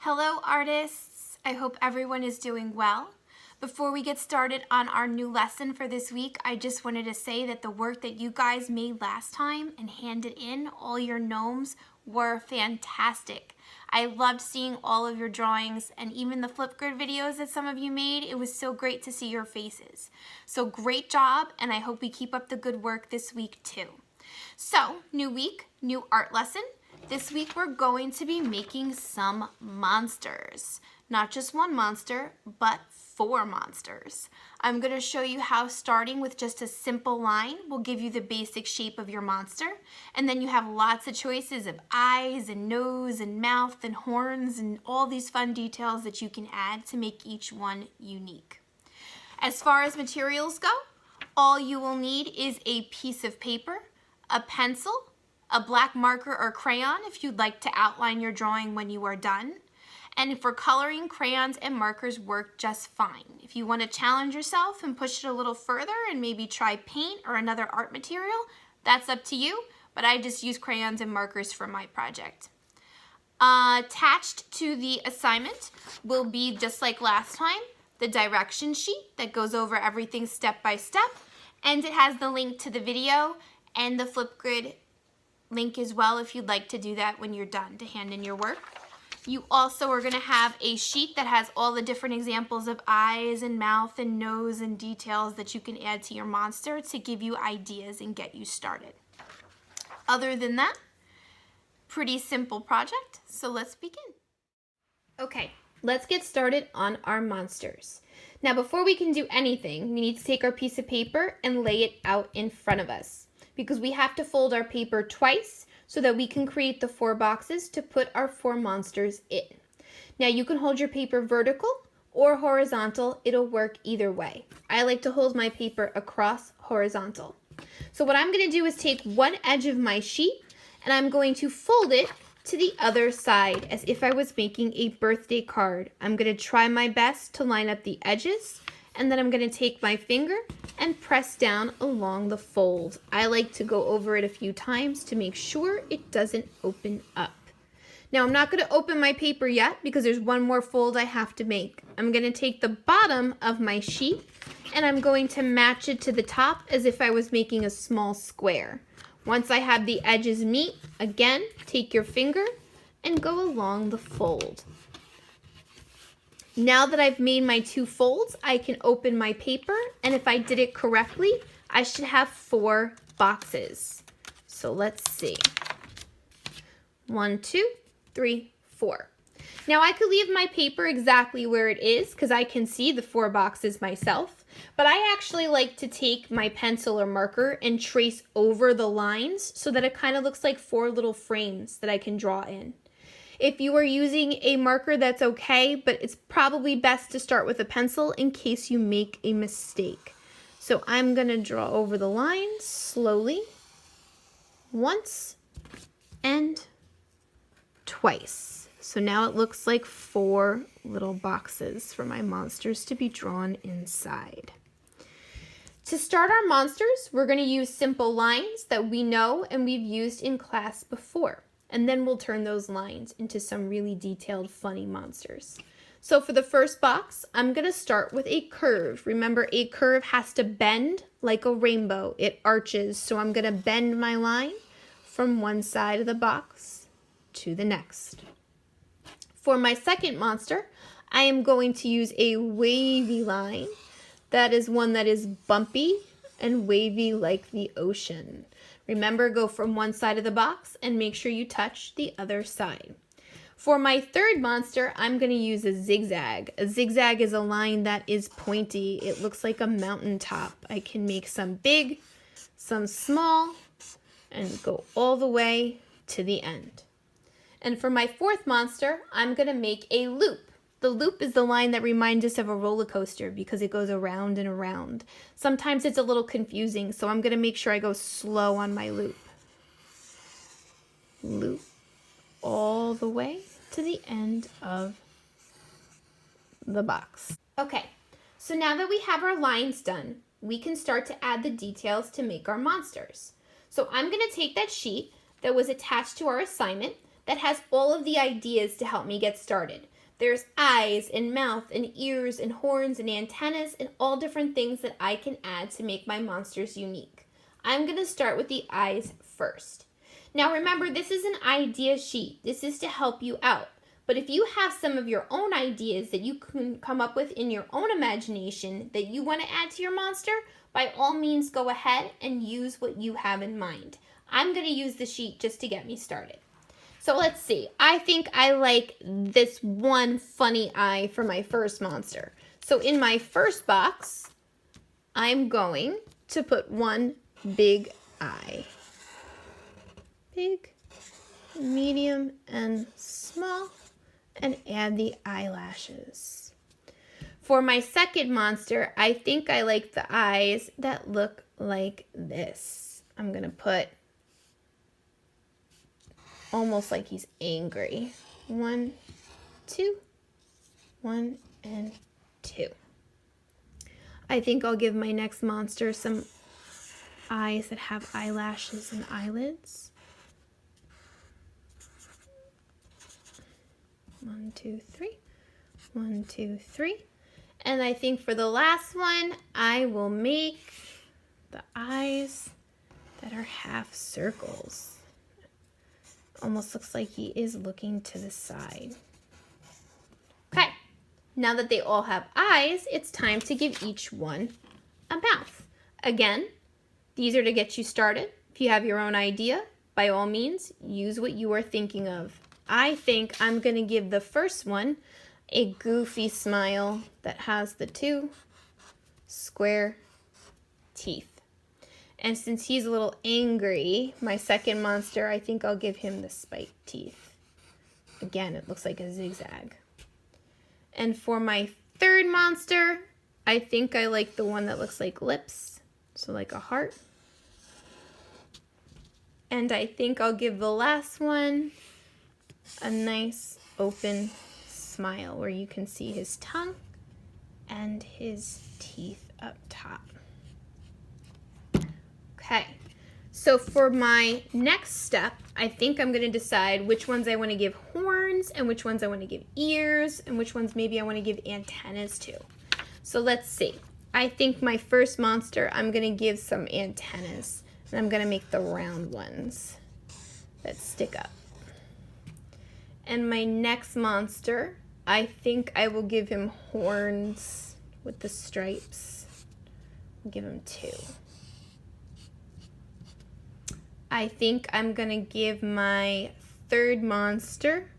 Hello artists! I hope everyone is doing well. Before we get started on our new lesson for this week, I just wanted to say that the work that you guys made last time and handed in, all your gnomes, were fantastic. I loved seeing all of your drawings and even the Flipgrid videos that some of you made. It was so great to see your faces. So great job, and I hope we keep up the good work this week too. So, new week, new art lesson. This week we're going to be making some monsters. Not just one monster, but 4 monsters. I'm going to show you how starting with just a simple line will give you the basic shape of your monster. And then you have lots of choices of eyes and nose and mouth and horns and all these fun details that you can add to make each one unique. As far as materials go, all you will need is a piece of paper, a pencil, a black marker or crayon if you'd like to outline your drawing when you are done. And for coloring, crayons and markers work just fine. If you want to challenge yourself and push it a little further and maybe try paint or another art material, that's up to you, but I just use crayons and markers for my project. Attached to the assignment will be, just like last time, the direction sheet that goes over everything step by step, and it has the link to the video and the Flipgrid link as well if you'd like to do that when you're done to hand in your work. You also are going to have a sheet that has all the different examples of eyes and mouth and nose and details that you can add to your monster to give you ideas and get you started. Other than that, pretty simple project, so let's begin. Okay, let's get started on our monsters. Now before we can do anything, we need to take our piece of paper and lay it out in front of us, because we have to fold our paper twice so that we can create the 4 boxes to put our 4 monsters in. Now you can hold your paper vertical or horizontal, it'll work either way. I like to hold my paper across horizontal. So what I'm going to do is take one edge of my sheet and I'm going to fold it to the other side as if I was making a birthday card. I'm going to try my best to line up the edges, and then I'm going to take my finger and press down along the fold. I like to go over it a few times to make sure it doesn't open up. Now I'm not going to open my paper yet because there's one more fold I have to make. I'm going to take the bottom of my sheet and I'm going to match it to the top as if I was making a small square. Once I have the edges meet, again, take your finger and go along the fold. Now that I've made my 2 folds, I can open my paper, and if I did it correctly, I should have 4 boxes. So let's see. 1, 2, 3, 4. Now I could leave my paper exactly where it is because I can see the 4 boxes myself, but I actually like to take my pencil or marker and trace over the lines so that it kind of looks like 4 little frames that I can draw in. If you are using a marker, that's okay, but it's probably best to start with a pencil in case you make a mistake. So I'm going to draw over the lines slowly, once and twice. So now it looks like 4 little boxes for my monsters to be drawn inside. To start our monsters, we're going to use simple lines that we know and we've used in class before. And then we'll turn those lines into some really detailed, funny monsters. So for the first box, I'm going to start with a curve. Remember, a curve has to bend like a rainbow. It arches, so I'm going to bend my line from one side of the box to the next. For my second monster, I am going to use a wavy line. That is one that is bumpy and wavy like the ocean. Remember, go from one side of the box and make sure you touch the other side. For my third monster, I'm going to use a zigzag. A zigzag is a line that is pointy. It looks like a mountaintop. I can make some big, some small, and go all the way to the end. And for my fourth monster, I'm going to make a loop. The loop is the line that reminds us of a roller coaster because it goes around and around. Sometimes it's a little confusing, so I'm going to make sure I go slow on my loop. Loop all the way to the end of the box. Okay, so now that we have our lines done, we can start to add the details to make our monsters. So I'm going to take that sheet that was attached to our assignment that has all of the ideas to help me get started. There's eyes and mouth and ears and horns and antennas and all different things that I can add to make my monsters unique. I'm going to start with the eyes first. Now remember, this is an idea sheet. This is to help you out. But if you have some of your own ideas that you can come up with in your own imagination that you want to add to your monster, by all means go ahead and use what you have in mind. I'm going to use the sheet just to get me started. So let's see. I think I like this one funny eye for my first monster. So in my first box, I'm going to put one big eye. Big, medium, and small, and add the eyelashes. For my second monster, I think I like the eyes that look like this. I'm going to put almost like he's angry. 1, 2, 1, and 2. I think I'll give my next monster some eyes that have eyelashes and eyelids. 1, 2, 3. 1, 2, 3. And I think for the last one, I will make the eyes that are half circles. Almost looks like he is looking to the side. Okay, now that they all have eyes, it's time to give each one a mouth. Again, these are to get you started. If you have your own idea, by all means, use what you are thinking of. I think I'm going to give the first one a goofy smile that has the 2 square teeth. And since he's a little angry, my second monster, I think I'll give him the spiked teeth. Again, it looks like a zigzag. And for my third monster, I think I like the one that looks like lips, so like a heart. And I think I'll give the last one a nice open smile where you can see his tongue and his teeth up top. Okay, so for my next step, I think I'm going to decide which ones I want to give horns and which ones I want to give ears and which ones maybe I want to give antennas to. So let's see. I think my first monster, I'm going to give some antennas, and I'm going to make the round ones that stick up. And my next monster, I think I will give him horns with the stripes. I'll give him 2. I think I'm going to give my third monster,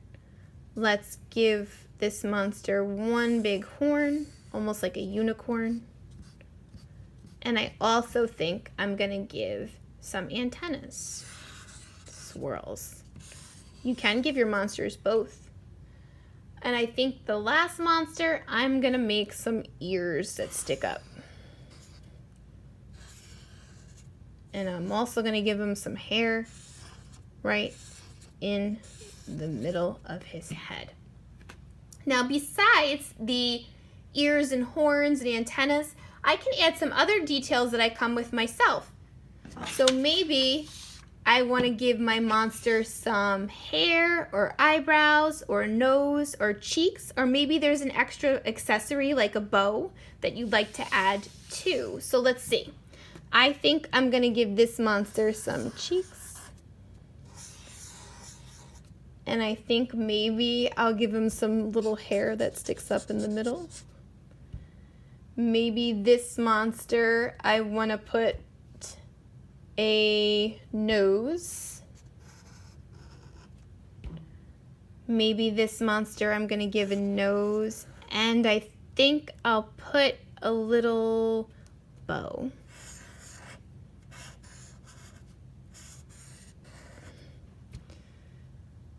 let's give this monster one big horn, almost like a unicorn. And I also think I'm going to give some antennas, swirls. You can give your monsters both. And I think the last monster, I'm going to make some ears that stick up. And I'm also going to give him some hair right in the middle of his head. Now, besides the ears and horns and antennas, I can add some other details that I come with myself. So maybe I want to give my monster some hair or eyebrows or nose or cheeks, or maybe there's an extra accessory like a bow that you'd like to add too. So let's see. I think I'm going to give this monster some cheeks. And I think maybe I'll give him some little hair that sticks up in the middle. Maybe this monster, I want to put a nose. Maybe this monster, I'm going to give a nose. And I think I'll put a little bow.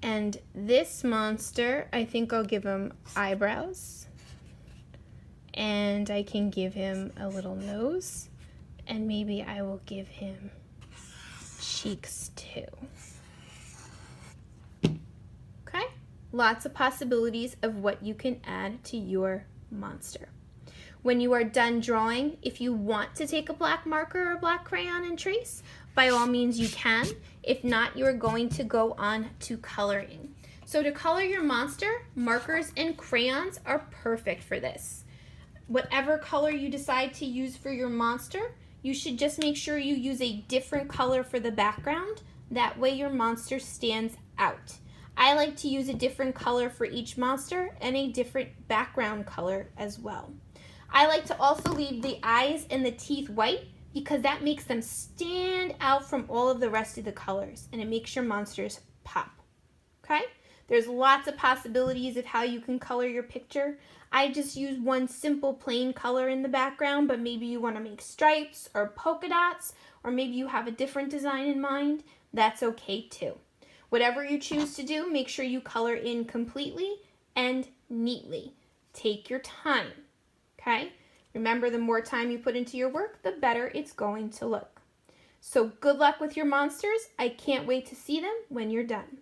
And this monster, I think I'll give him eyebrows. And I can give him a little nose. And maybe I will give him cheeks too. Okay? Lots of possibilities of what you can add to your monster. When you are done drawing, if you want to take a black marker or black crayon and trace, by all means you can. If not, you're going to go on to coloring. So to color your monster, markers and crayons are perfect for this. Whatever color you decide to use for your monster, you should just make sure you use a different color for the background. That way your monster stands out. I like to use a different color for each monster and a different background color as well. I like to also leave the eyes and the teeth white because that makes them stand out from all of the rest of the colors and it makes your monsters pop. Okay? There's lots of possibilities of how you can color your picture. I just use one simple plain color in the background, but maybe you want to make stripes or polka dots, or maybe you have a different design in mind. That's okay too. Whatever you choose to do, make sure you color in completely and neatly. Take your time, okay? Remember, the more time you put into your work, the better it's going to look. So good luck with your monsters. I can't wait to see them when you're done.